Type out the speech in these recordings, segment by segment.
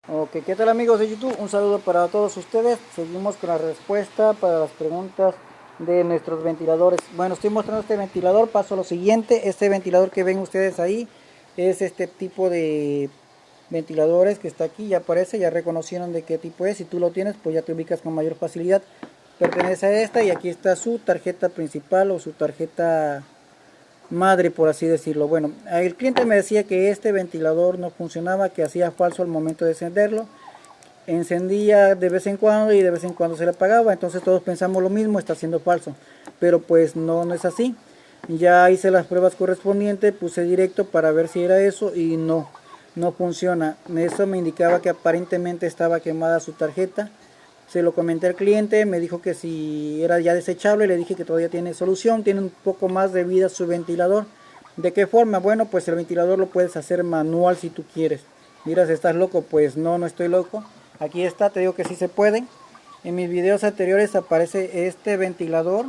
Ok, ¿qué tal amigos de YouTube? Un saludo para todos ustedes. Seguimos con la respuesta para las preguntas de nuestros ventiladores. Bueno, estoy mostrando este ventilador, paso a lo siguiente. Este ventilador que ven ustedes ahí es este tipo de ventiladores que está aquí, ya aparece, ya reconocieron de qué tipo es. Si tú lo tienes, pues ya te ubicas con mayor facilidad. Pertenece a esta y aquí está su tarjeta principal o su tarjeta madre, por así decirlo. Bueno, el cliente me decía que este ventilador no funcionaba, que hacía falso al momento de encenderlo. Encendía de vez en cuando y de vez en cuando se le apagaba, entonces todos pensamos lo mismo, está haciendo falso, pero pues no es así. Ya hice las pruebas correspondientes, puse directo para ver si era eso y no funciona. Eso me indicaba que aparentemente estaba quemada su tarjeta. Se lo comenté al cliente, me dijo que si era ya desechable, le dije que todavía tiene solución, tiene un poco más de vida su ventilador. ¿De qué forma? Bueno, pues el ventilador lo puedes hacer manual si tú quieres. Dirás, ¿estás loco? Pues no estoy loco. Aquí está, te digo que sí se puede. En mis videos anteriores aparece este ventilador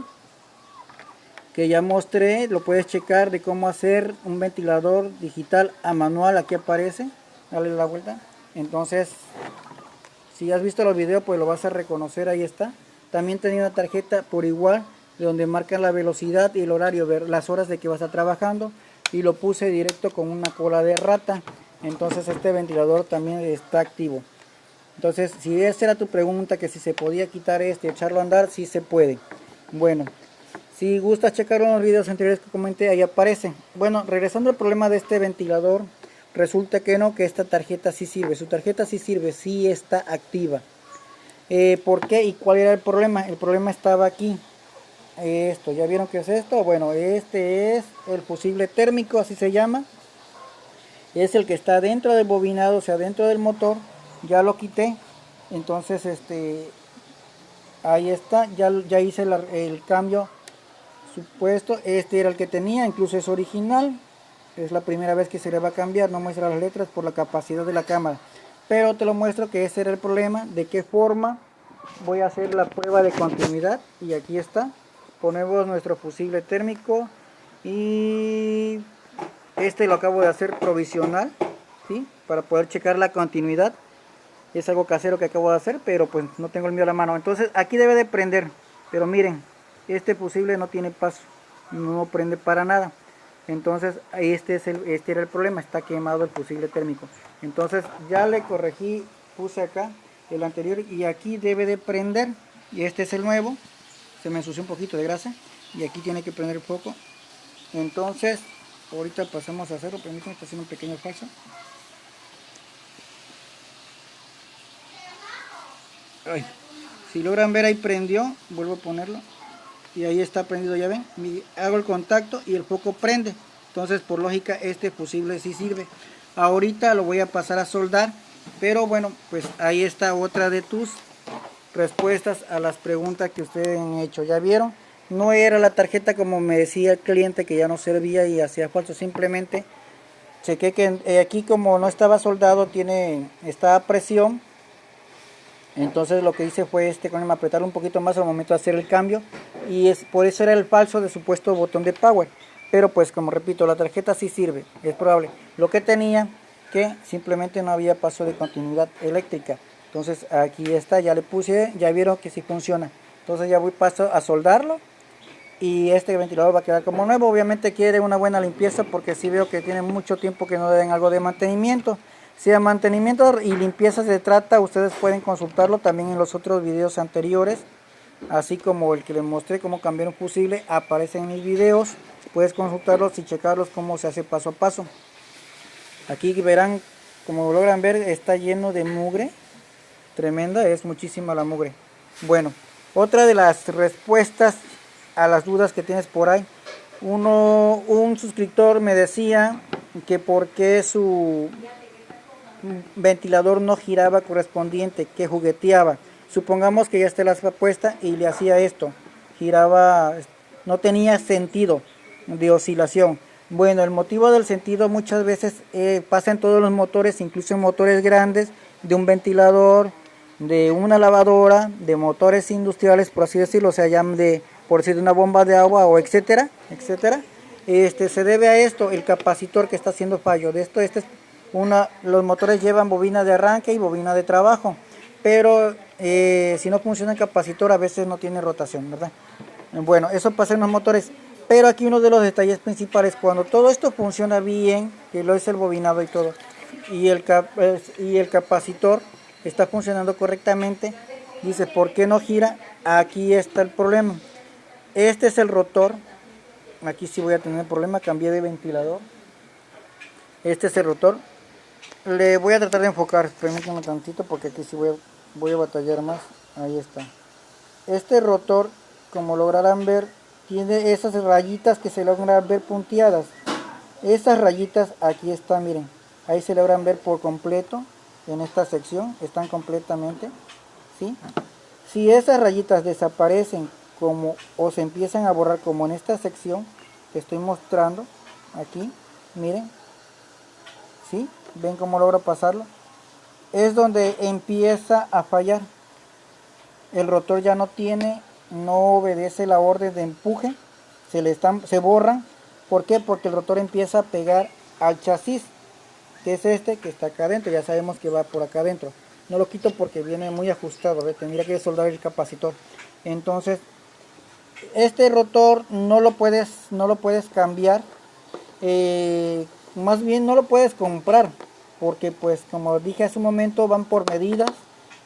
que ya mostré, lo puedes checar de cómo hacer un ventilador digital a manual, aquí aparece, dale la vuelta. Entonces, si has visto los videos, pues lo vas a reconocer, ahí está. También tenía una tarjeta por igual, de donde marcan la velocidad y el horario, ver las horas de que vas a estar trabajando, y lo puse directo con una cola de rata. Entonces este ventilador también está activo. Entonces, si esa era tu pregunta, que si se podía quitar este y echarlo a andar, sí se puede. Bueno, si gustas checar unos videos anteriores que comenté, ahí aparece. Bueno, regresando al problema de este ventilador, resulta que no, que esta tarjeta sí sirve. Su tarjeta sí sirve, sí está activa. ¿Por qué y cuál era el problema? El problema estaba aquí. Esto, ¿ya vieron qué es esto? Bueno, este es el fusible térmico, así se llama. Es el que está dentro del bobinado, o sea, dentro del motor. Ya lo quité. Entonces, ahí está, ya hice el cambio supuesto. Este era el que tenía, incluso es original. Es la primera vez que se le va a cambiar, no muestra las letras por la capacidad de la cámara. Pero te lo muestro que ese era el problema, de qué forma voy a hacer la prueba de continuidad. Y aquí está, ponemos nuestro fusible térmico y este lo acabo de hacer provisional, ¿sí? Para poder checar la continuidad. Es algo casero que acabo de hacer, pero pues no tengo el mío a la mano. Entonces aquí debe de prender, pero miren, este fusible no tiene paso, no prende para nada. Entonces este era el problema, está quemado el fusible térmico. Entonces ya le corregí, puse acá el anterior y aquí debe de prender. Y este es el nuevo, se me ensució un poquito de grasa y aquí tiene que prender el foco. Entonces ahorita pasamos a hacerlo, permítanme, está haciendo un pequeño falso. Ay. Si logran ver, ahí prendió, vuelvo a ponerlo y ahí está prendido, ya ven, hago el contacto y el foco prende. Entonces por lógica este fusible sí sirve. Ahorita lo voy a pasar a soldar, pero bueno, pues ahí está otra de tus respuestas a las preguntas que ustedes han hecho. Ya vieron, no era la tarjeta como me decía el cliente, que ya no servía y hacía falso. Simplemente chequé que aquí, como no estaba soldado, está a presión. Entonces lo que hice fue con apretarlo un poquito más al momento de hacer el cambio, y por eso era el falso de supuesto botón de power. Pero pues, como repito, la tarjeta sí sirve, es probable. Lo que tenía, que simplemente no había paso de continuidad eléctrica. Entonces aquí está, ya le puse, ya vieron que sí funciona. Entonces ya paso a soldarlo y este ventilador va a quedar como nuevo. Obviamente quiere una buena limpieza, porque sí veo que tiene mucho tiempo que no le den algo de mantenimiento. Si a mantenimiento y limpieza se trata, ustedes pueden consultarlo también en los otros videos anteriores, así como el que les mostré cómo cambiar un fusible, aparece en mis videos. Puedes consultarlos y checarlos cómo se hace paso a paso. Aquí verán, como logran ver, está lleno de mugre tremenda, es muchísima la mugre. Bueno, otra de las respuestas a las dudas que tienes por ahí, un suscriptor me decía que por qué su ventilador no giraba correspondiente, que jugueteaba. Supongamos que ya esté la aspa puesta y le hacía esto, giraba, no tenía sentido de oscilación. Bueno, el motivo del sentido muchas veces pasa en todos los motores, incluso en motores grandes, de un ventilador, de una lavadora, de motores industriales, por así decirlo, o sea, ya por decir, de una bomba de agua o etcétera, etcétera. Se debe a esto, el capacitor que está haciendo fallo. De esto, Los motores llevan bobina de arranque y bobina de trabajo, pero si no funciona el capacitor a veces no tiene rotación, ¿verdad? Bueno, eso pasa en los motores, pero aquí uno de los detalles principales, cuando todo esto funciona bien, que lo es el bobinado y todo, y el capacitor está funcionando correctamente, dice, ¿por qué no gira? Aquí está el problema. Este es el rotor, aquí sí voy a tener problema, cambié de ventilador. Este es el rotor. Le voy a tratar de enfocar, permítanme tantito porque aquí sí voy a batallar más. Ahí está. Este rotor, como lograrán ver, tiene esas rayitas que se logran ver punteadas. Estas rayitas aquí están, miren. Ahí se logran ver por completo. En esta sección están completamente, ¿sí? Si esas rayitas desaparecen o se empiezan a borrar como en esta sección que estoy mostrando aquí, miren, ¿sí? ¿Ven cómo logro pasarlo? Es donde empieza a fallar. El rotor ya no obedece la orden de empuje, se borran. ¿Por qué? Porque el rotor empieza a pegar al chasis, que es este que está acá adentro. Ya sabemos que va por acá adentro. No lo quito porque viene muy ajustado, ¿ves? Tendría que soldar el capacitor. Entonces, este rotor no lo puedes cambiar. Más bien no lo puedes comprar, porque pues como dije hace un momento van por medidas,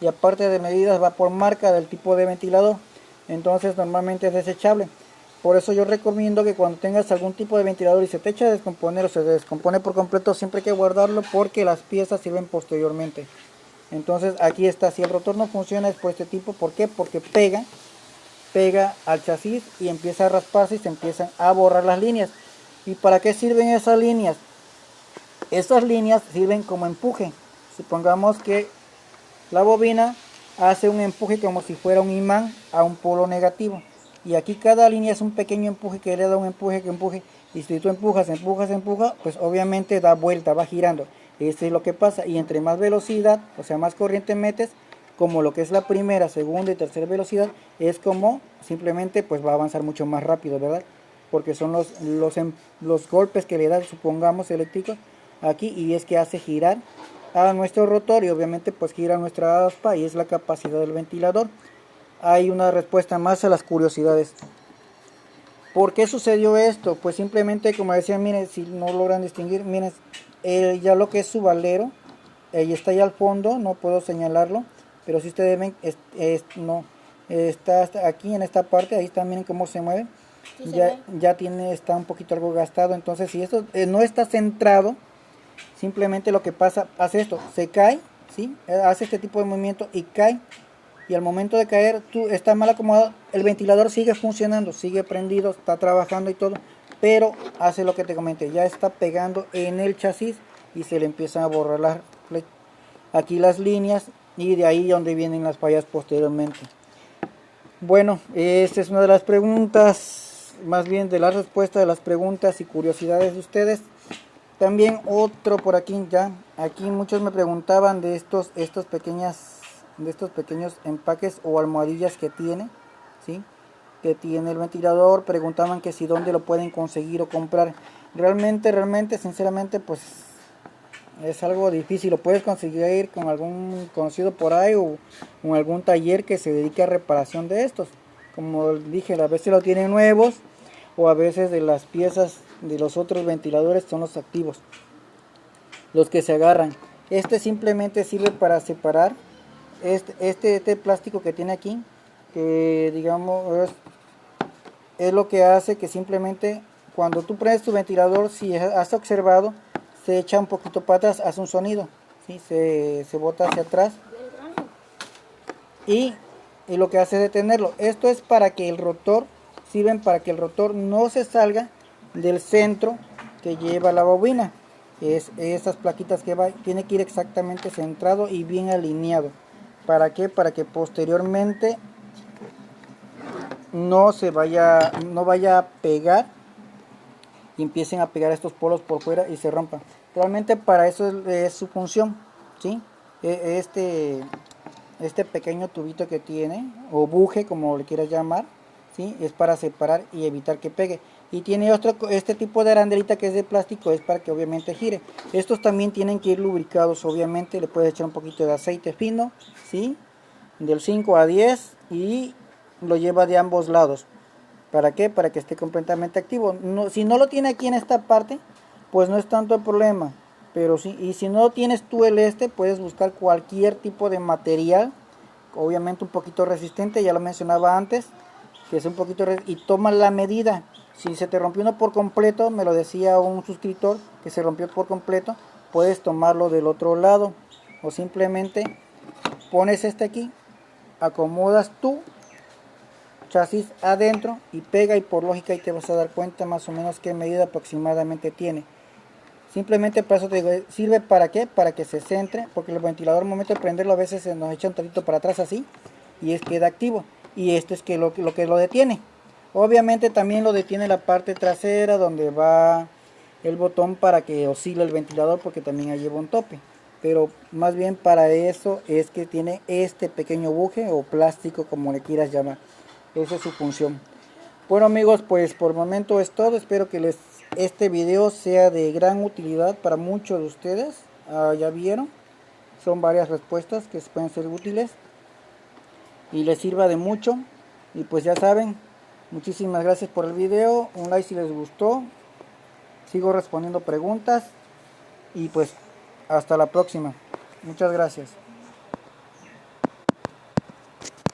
y aparte de medidas va por marca del tipo de ventilador. Entonces normalmente es desechable. Por eso yo recomiendo que cuando tengas algún tipo de ventilador y se te echa a descomponer o se descompone por completo, siempre hay que guardarlo porque las piezas sirven posteriormente. Entonces aquí está, si el rotor no funciona es por este tipo. ¿Por qué? Porque pega al chasis y empieza a rasparse y se empiezan a borrar las líneas. ¿Y para qué sirven esas líneas? Estas líneas sirven como empuje. Supongamos que la bobina hace un empuje como si fuera un imán a un polo negativo. Y aquí cada línea es un pequeño empuje que le da un empuje que empuje. Y si tú empujas, pues obviamente da vuelta, va girando. Esto es lo que pasa. Y entre más velocidad, o sea, más corriente metes, como lo que es la primera, segunda y tercera velocidad, es como simplemente pues va a avanzar mucho más rápido, ¿verdad? Porque son los golpes que le dan, supongamos, eléctricos aquí, y es que hace girar a nuestro rotor y obviamente pues gira nuestra aspa y es la capacidad del ventilador. Hay una respuesta más a las curiosidades. ¿Por qué sucedió esto? Pues simplemente, como decía, miren, si no logran distinguir, miren, ya lo que es su valero, está ahí al fondo, no puedo señalarlo, pero si ustedes ven, no, está aquí en esta parte, ahí está, miren cómo se mueve, sí, ya está un poquito algo gastado. Entonces si esto no está centrado, simplemente lo que pasa, hace esto, se cae, ¿sí? Hace este tipo de movimiento y cae. Y al momento de caer, tú estás mal acomodado, el ventilador sigue funcionando, sigue prendido, está trabajando y todo, pero hace lo que te comenté, ya está pegando en el chasis y se le empiezan a borrar aquí las líneas, y de ahí donde vienen las fallas posteriormente. Bueno, esta es una de las preguntas, más bien de las respuestas de las preguntas y curiosidades de ustedes. También otro por aquí, aquí muchos me preguntaban de estos pequeños empaques o almohadillas que tiene, ¿sí? Que tiene el ventilador. Preguntaban que si dónde lo pueden conseguir o comprar. Realmente, sinceramente, pues es algo difícil. Lo puedes conseguir con algún conocido por ahí o con algún taller que se dedique a reparación de estos. Como dije, a veces lo tienen nuevos o a veces de las piezas de los otros ventiladores son los activos, los que se agarran. Este simplemente sirve para separar este plástico que tiene aquí, que digamos es lo que hace que simplemente cuando tú prendes tu ventilador, si has observado, se echa un poquito para atrás, hace un sonido, ¿sí? Se bota hacia atrás y lo que hace es detenerlo. Esto es para que el rotor, sirven para que el rotor no se salga del centro que lleva la bobina. Esas plaquitas que va, tiene que ir exactamente centrado y bien alineado. ¿Para qué? Para que posteriormente no vaya a pegar y empiecen a pegar estos polos por fuera y se rompan. Realmente para eso es su función, ¿sí? Este pequeño tubito que tiene, o buje como le quieras llamar, ¿sí? Es para separar y evitar que pegue. Y tiene este tipo de arandelita que es de plástico, es para que obviamente gire. Estos también tienen que ir lubricados, obviamente. Le puedes echar un poquito de aceite fino, ¿sí? Del 5 a 10 y lo lleva de ambos lados. ¿Para qué? Para que esté completamente activo. No, si no lo tiene aquí en esta parte, pues no es tanto el problema. Pero sí, y si no tienes tú puedes buscar cualquier tipo de material, obviamente un poquito resistente, ya lo mencionaba antes, que es un poquito y toma la medida. Si se te rompió uno por completo, me lo decía un suscriptor que se rompió por completo, puedes tomarlo del otro lado o simplemente pones aquí, acomodas tu chasis adentro y pega, y por lógica y te vas a dar cuenta más o menos qué medida aproximadamente tiene. Simplemente para eso te digo, sirve para qué, para que se centre, porque el ventilador al momento de prenderlo a veces se nos echa un tantito para atrás así y queda activo, y esto es lo que lo detiene. Obviamente también lo detiene la parte trasera donde va el botón para que oscile el ventilador, porque también ahí lleva un tope, pero más bien para eso es que tiene este pequeño buje o plástico, como le quieras llamar. Esa es su función. Bueno amigos, pues por el momento es todo. Espero que este video sea de gran utilidad para muchos de ustedes. Ya vieron, son varias respuestas que pueden ser útiles y les sirva de mucho. Y pues ya saben, muchísimas gracias por el video. Un like si les gustó. Sigo respondiendo preguntas y pues hasta la próxima. Muchas gracias.